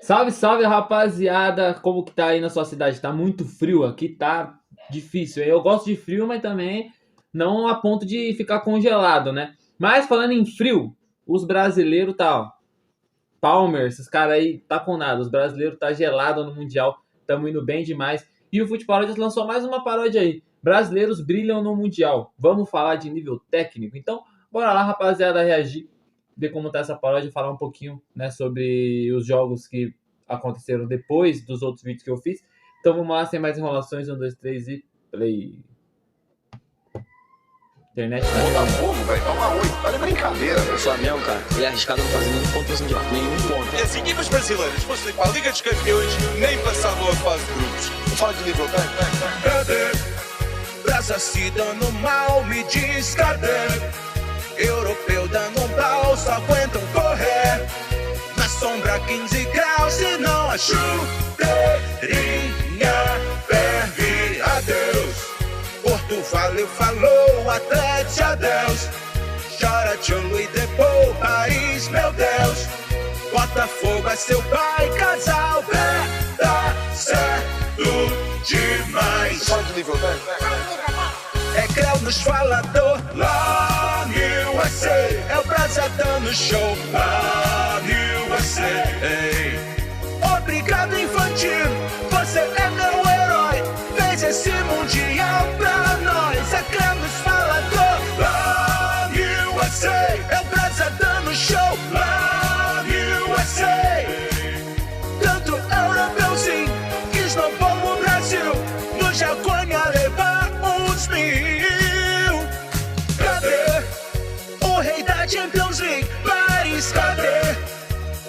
Salve, salve, rapaziada! Como que tá aí na sua cidade? Tá muito frio, aqui tá difícil. Eu gosto de frio, mas também não a ponto de ficar congelado, né? Mas falando em frio, os brasileiros tá, ó, Palmer, esses caras aí tá com nada. Os brasileiros tá gelado no Mundial, tamo indo bem demais. E o Futebolistas lançou mais uma paródia aí. Brasileiros brilham no Mundial. Vamos falar de nível técnico? Então, bora lá, rapaziada, reagir, ver como tá essa paródia, falar um pouquinho, né, sobre os jogos que aconteceram depois dos outros vídeos que eu fiz. Então vamos lá, sem mais enrolações, 1, 2, 3 e play. Internet tá Botafogo, velho, toma 8. Tá de brincadeira, velho. O Flamengo, cara, ele é arriscado não fazer nenhum ponto assim de nenhum ponto. As equipas brasileiras fossem para a Liga dos Campeões, nem passavam a fase de grupos. Fala de nível técnico. Cadê? Praça se dando mal, me diz cadê? Europeu dando um pau, só aguentam correr. Na sombra 15 graus, se não a chuteirinha ferve. Adeus. Porto valeu, falou, Atlético, adeus. Chora Tcholo e depois Paris, meu Deus. Botafogo é seu pai, casal, tá certo demais. Fala de nível técnico. É Creu nos falador, lá no USA. É o Brasa dando show, lá no USA. Ei. Obrigado, infantil, você é meu herói. Fez esse mundial pra nós. É Creu nos falador, lá no USA. É o Brasa dando show, lá no USA. Tanto europeuzinho quis não como o Brasil. No Jacone a levar uns mil. Cadê o rei da Champions League? Paris, cadê?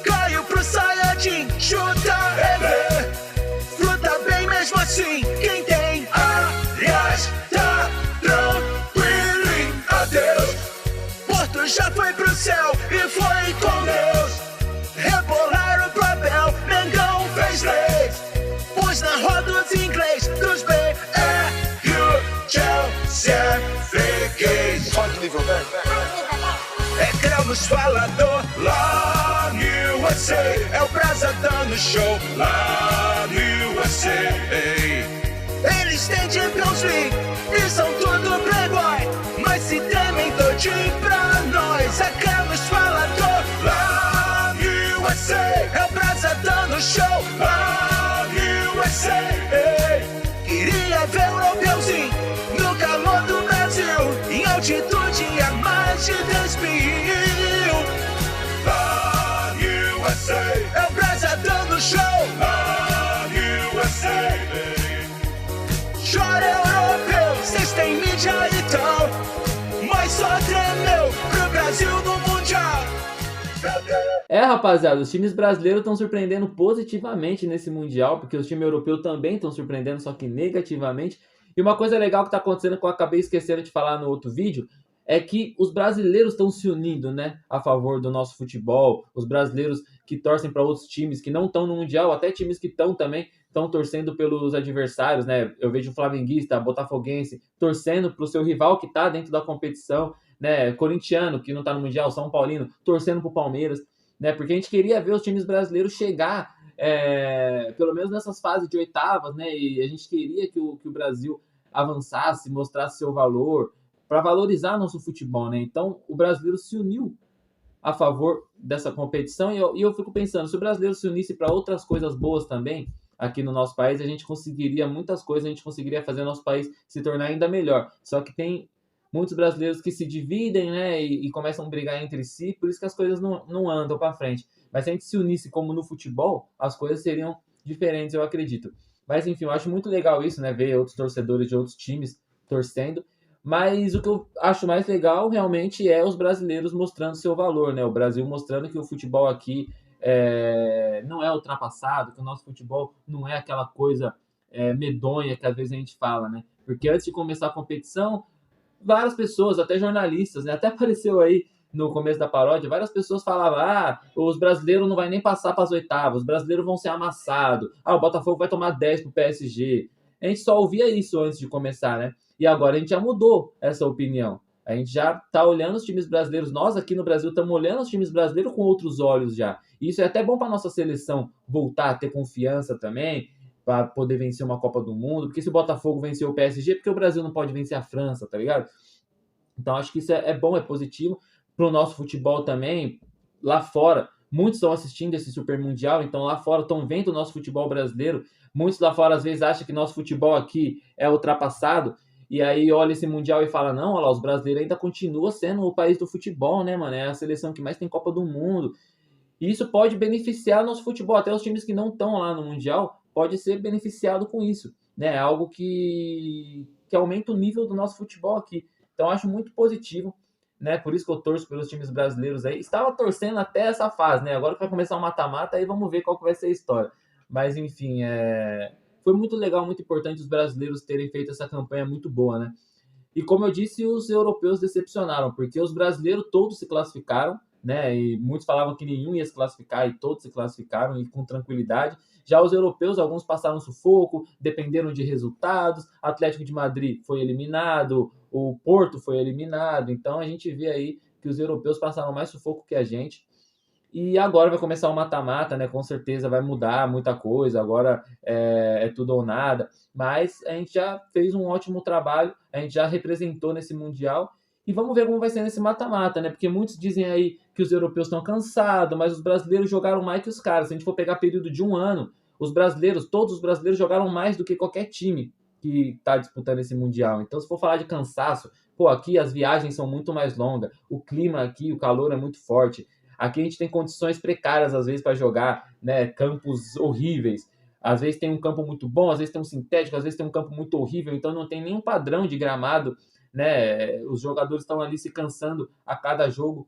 Caiu pro Sayajin, chuta, rever. Fruta bem mesmo assim, quem tem aliás tá tranquilo. Adeus. Porto já foi pro céu e foi com Deus. Rebolaram o papel, Mengão fez leis. Pus na roda os inglês dos BR e o Chelsea freguês. Fala de nível técnico. É Creu nos falador, lá no USA. É o Brasa dando show, lá no USA. Ei. Eles têm Champions League e são tudo playboy, mas se tremem todinho pra nós. É Creu nos falador, lá no USA. É o Brasa dando show, lá no USA. Ei. Queria ver o europeuzinho no calor do Brasil, em altitude a mais de 10 mil. Lá no USA. É o Brasa dando show, lá no USA. Chora europeu, cês têm mídia e tal, mas só tremeu pro Brasil no Mundial. Rapaziada, os times brasileiros estão surpreendendo positivamente nesse Mundial, porque os times europeus também estão surpreendendo, só que negativamente. E uma coisa legal que está acontecendo, que eu acabei esquecendo de falar no outro vídeo, é que os brasileiros estão se unindo, né, a favor do nosso futebol. Os brasileiros que torcem para outros times que não estão no Mundial, até times que estão também, estão torcendo pelos adversários, né? Eu vejo o flamenguista, botafoguense, torcendo para o seu rival que está dentro da competição, né? Corintiano, que não está no Mundial, São Paulino, torcendo para o Palmeiras, né? Porque a gente queria ver os times brasileiros chegar, pelo menos nessas fases de oitavas, né? E a gente queria que o Brasil avançasse, mostrasse seu valor, para valorizar nosso futebol, né? Então, o brasileiro se uniu a favor dessa competição e eu fico pensando, se o brasileiro se unisse para outras coisas boas também aqui no nosso país, a gente conseguiria muitas coisas, a gente conseguiria fazer nosso país se tornar ainda melhor. Só que tem muitos brasileiros que se dividem, né, e começam a brigar entre si, por isso que as coisas não andam para frente. Mas se a gente se unisse como no futebol, as coisas seriam diferentes, eu acredito. Mas enfim, eu acho muito legal isso, né, ver outros torcedores de outros times torcendo. Mas o que eu acho mais legal realmente é os brasileiros mostrando seu valor, né? O Brasil mostrando que o futebol aqui não é ultrapassado, que o nosso futebol não é aquela coisa medonha que às vezes a gente fala, né? Porque antes de começar a competição, várias pessoas, até jornalistas, né? Até apareceu aí no começo da paródia, várias pessoas falavam, os brasileiros não vai nem passar para as oitavas, os brasileiros vão ser amassados, o Botafogo vai tomar 10 pro PSG. A gente só ouvia isso antes de começar, né? E agora a gente já mudou essa opinião. A gente já tá olhando os times brasileiros, nós aqui no Brasil estamos olhando os times brasileiros com outros olhos já. Isso é até bom para nossa seleção voltar a ter confiança também, para poder vencer uma Copa do Mundo, porque se o Botafogo vencer o PSG, porque o Brasil não pode vencer a França, tá ligado? Então acho que isso é bom, é positivo para o nosso futebol também. Lá fora, muitos estão assistindo esse Super Mundial, então lá fora estão vendo o nosso futebol brasileiro. Muitos lá fora às vezes acham que nosso futebol aqui é ultrapassado, e aí olha esse Mundial e fala, não, olha lá, os brasileiros ainda continuam sendo o país do futebol, né, mano? É a seleção que mais tem Copa do Mundo. E isso pode beneficiar nosso futebol, até os times que não estão lá no Mundial pode ser beneficiado com isso, né? É algo que aumenta o nível do nosso futebol aqui. Então acho muito positivo, né? Por isso que eu torço pelos times brasileiros aí. Estava torcendo até essa fase, né? Agora que vai começar o mata-mata, aí vamos ver qual que vai ser a história. Mas enfim, foi muito legal, muito importante os brasileiros terem feito essa campanha muito boa, né? E como eu disse, os europeus decepcionaram, porque os brasileiros todos se classificaram, né? E muitos falavam que nenhum ia se classificar e todos se classificaram e com tranquilidade. Já os europeus, alguns passaram sufoco, dependeram de resultados. Atlético de Madrid foi eliminado, o Porto foi eliminado. Então a gente vê aí que os europeus passaram mais sufoco que a gente. E agora vai começar o mata-mata, né? Com certeza vai mudar muita coisa. Agora é tudo ou nada. Mas a gente já fez um ótimo trabalho, a gente já representou nesse Mundial. E vamos ver como vai ser nesse mata-mata, né? Porque muitos dizem aí que os europeus estão cansados, mas os brasileiros jogaram mais que os caras. Se a gente for pegar período de um ano, os brasileiros, todos os brasileiros jogaram mais do que qualquer time que está disputando esse Mundial. Então, se for falar de cansaço, pô, aqui as viagens são muito mais longas, o clima aqui, o calor é muito forte. Aqui a gente tem condições precárias, às vezes, para jogar, né? Campos horríveis. Às vezes tem um campo muito bom, às vezes tem um sintético, às vezes tem um campo muito horrível, então não tem nenhum padrão de gramado, né? Os jogadores estão ali se cansando a cada jogo.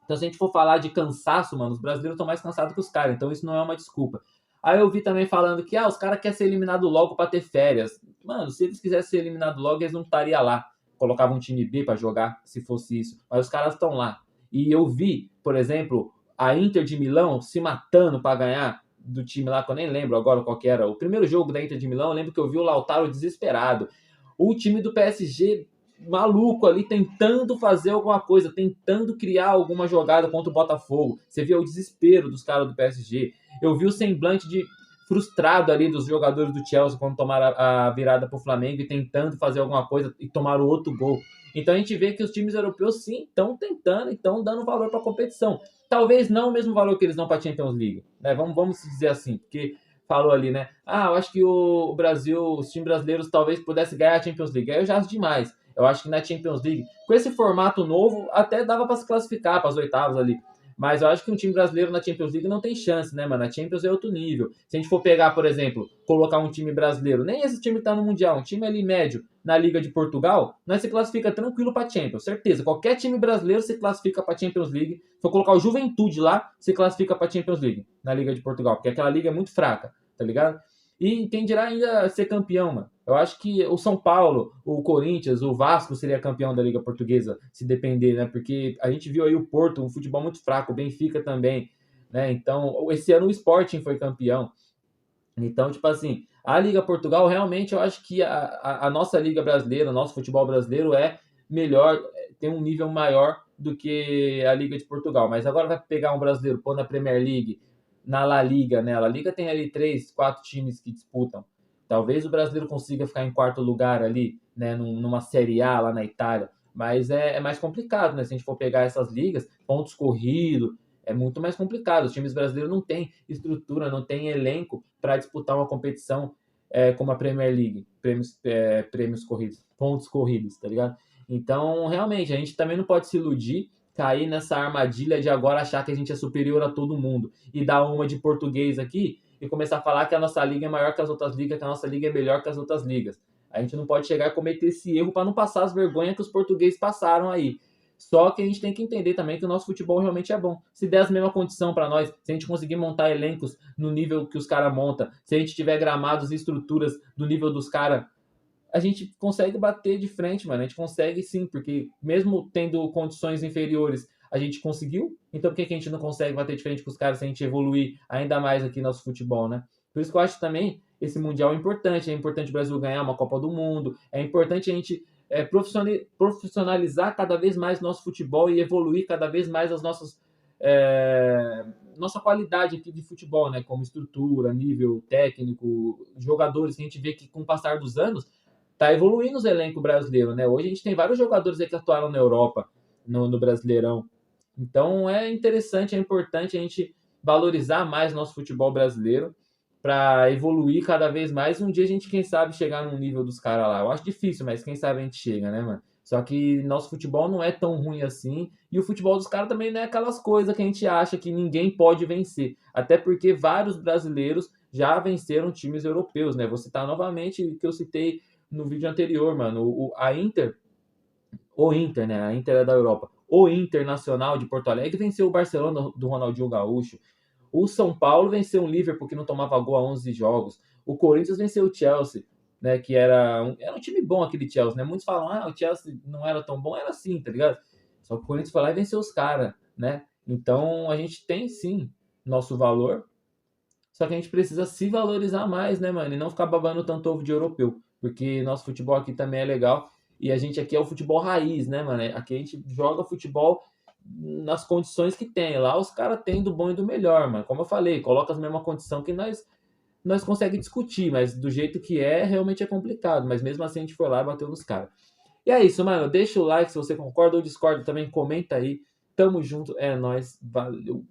Então, se a gente for falar de cansaço, mano, os brasileiros estão mais cansados que os caras, então isso não é uma desculpa. Aí eu vi também falando que os caras querem ser eliminados logo para ter férias. Mano, se eles quisessem ser eliminados logo, eles não estariam lá. Colocavam um time B para jogar, se fosse isso. Mas os caras estão lá. E eu vi, por exemplo, a Inter de Milão se matando para ganhar do time lá, que eu nem lembro agora qual que era. O primeiro jogo da Inter de Milão, eu lembro que eu vi o Lautaro desesperado. O time do PSG maluco ali, tentando fazer alguma coisa, tentando criar alguma jogada contra o Botafogo. Você vê o desespero dos caras do PSG. Eu vi o semblante de frustrado ali dos jogadores do Chelsea quando tomaram a virada para o Flamengo e tentando fazer alguma coisa e tomaram outro gol. Então a gente vê que os times europeus sim estão tentando, estão dando valor para a competição. Talvez não o mesmo valor que eles dão para a Champions League, né? Vamos dizer assim, porque falou ali, né? Eu acho que o Brasil, os times brasileiros talvez pudessem ganhar a Champions League. Aí eu já acho demais. Eu acho que na Champions League, com esse formato novo, até dava para se classificar para as oitavas ali. Mas eu acho que um time brasileiro na Champions League não tem chance, né, mano? A Champions é outro nível. Se a gente for pegar, por exemplo, colocar um time brasileiro, nem esse time que tá no Mundial, um time ali médio na Liga de Portugal, nós se classifica tranquilo pra Champions, certeza. Qualquer time brasileiro se classifica pra Champions League. Se for colocar o Juventude lá, se classifica pra Champions League, na Liga de Portugal, porque aquela liga é muito fraca, tá ligado? E quem dirá ainda ser campeão, mano? Eu acho que o São Paulo, o Corinthians, o Vasco seria campeão da Liga Portuguesa, se depender, né? Porque a gente viu aí o Porto, um futebol muito fraco, o Benfica também, né? Então, esse ano o Sporting foi campeão. Então, tipo assim, a Liga Portugal, realmente, eu acho que a nossa Liga Brasileira, o nosso futebol brasileiro é melhor, tem um nível maior do que a Liga de Portugal. Mas agora vai pegar um brasileiro, pôr na Premier League, na La Liga, né? A La Liga tem ali 3, 4 times que disputam. Talvez o brasileiro consiga ficar em quarto lugar ali, né? Numa Série A lá na Itália. Mas é mais complicado, né? Se a gente for pegar essas ligas, pontos corridos, é muito mais complicado. Os times brasileiros não têm estrutura, não têm elenco para disputar uma competição como a Premier League, prêmios corridos, pontos corridos, tá ligado? Então, realmente, a gente também não pode se iludir, cair nessa armadilha de agora achar que a gente é superior a todo mundo e dar uma de português aqui e começar a falar que a nossa liga é maior que as outras ligas, que a nossa liga é melhor que as outras ligas. A gente não pode chegar a cometer esse erro para não passar as vergonhas que os portugueses passaram aí. Só que a gente tem que entender também que o nosso futebol realmente é bom. Se der a mesma condição para nós, se a gente conseguir montar elencos no nível que os caras montam, se a gente tiver gramados e estruturas do nível dos caras, a gente consegue bater de frente, mano. A gente consegue sim, porque mesmo tendo condições inferiores, a gente conseguiu. Então por que a gente não consegue bater de frente com os caras se a gente evoluir ainda mais aqui no nosso futebol, né? Por isso que eu acho também esse Mundial é importante. É importante o Brasil ganhar uma Copa do Mundo. É importante a gente profissionalizar cada vez mais nosso futebol e evoluir cada vez mais as nossa qualidade aqui de futebol, né? Como estrutura, nível técnico, jogadores que a gente vê que com o passar dos anos tá evoluindo os elencos brasileiros, né? Hoje a gente tem vários jogadores aí que atuaram na Europa, no Brasileirão. Então é interessante, é importante a gente valorizar mais nosso futebol brasileiro para evoluir cada vez mais. Um dia a gente, quem sabe, chegar no nível dos caras lá. Eu acho difícil, mas quem sabe a gente chega, né, mano? Só que nosso futebol não é tão ruim assim. E o futebol dos caras também não é aquelas coisas que a gente acha que ninguém pode vencer. Até porque vários brasileiros já venceram times europeus, né? Vou citar novamente o que eu citei no vídeo anterior, mano. O Inter, né? A Inter é da Europa. O Internacional de Porto Alegre venceu o Barcelona do Ronaldinho Gaúcho. O São Paulo venceu o Liverpool, que não tomava gol há 11 jogos. O Corinthians venceu o Chelsea, né? Que era um time bom aquele Chelsea, né? Muitos falam, o Chelsea não era tão bom. Era sim, tá ligado? Só que o Corinthians foi lá e venceu os caras, né? Então a gente tem sim nosso valor. Só que a gente precisa se valorizar mais, né, mano? E não ficar babando tanto ovo de europeu. Porque nosso futebol aqui também é legal. E a gente aqui é o futebol raiz, né, mano? Aqui a gente joga futebol nas condições que tem. Lá os caras têm do bom e do melhor, mano. Como eu falei, coloca as mesmas condições que nós conseguimos discutir, mas do jeito que é, realmente é complicado. Mas mesmo assim a gente foi lá e bateu nos caras. E é isso, mano. Deixa o like se você concorda ou discorda também. Comenta aí. Tamo junto. É nóis. Valeu.